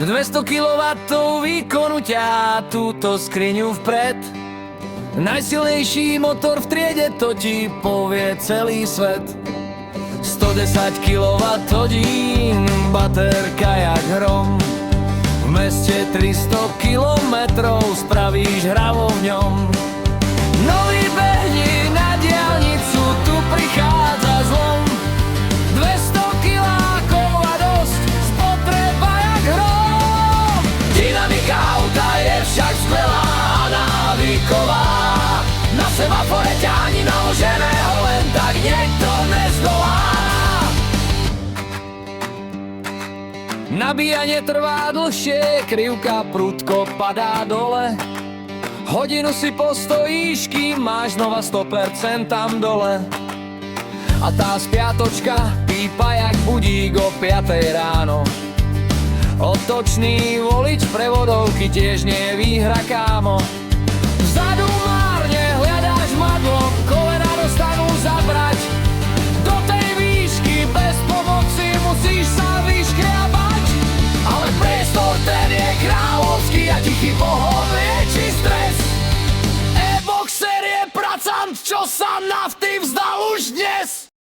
200 kW výkonu ťahá túto skriňu vpred. Najsilnejší motor v triede, to ti povie celý svet. 110 kWh, baterka jak hrom. V meste 300 kilometrov spravíš hravo v ňom. Nový behni na diaľnicu, tu prichádza zlom. 200 kilákov a dosť, spotreba jak hrom. Dynamika auta je však skvelá a návyková. Na semafore ťahni naloženého, len tak niekto nezdolá. Nabíjanie trvá dlhšie, krivka prudko padá dole. Hodinu si postojíš, kým máš znova 100% tam dole. A tá spiatočka pípa jak budík o 5 ráno. Otočný volič prevodovky tiež nie je výhra, kámo. Vzadu márne hľadáš madlo, kolena dostanú zabrať. Do tej výšky bez pomoci musíš sa vyškriabať. Ale priestor ten je kráľovský a tichý pohon lieči stres. E-boxer je pracant, čo sa nafty vzdal už dnes.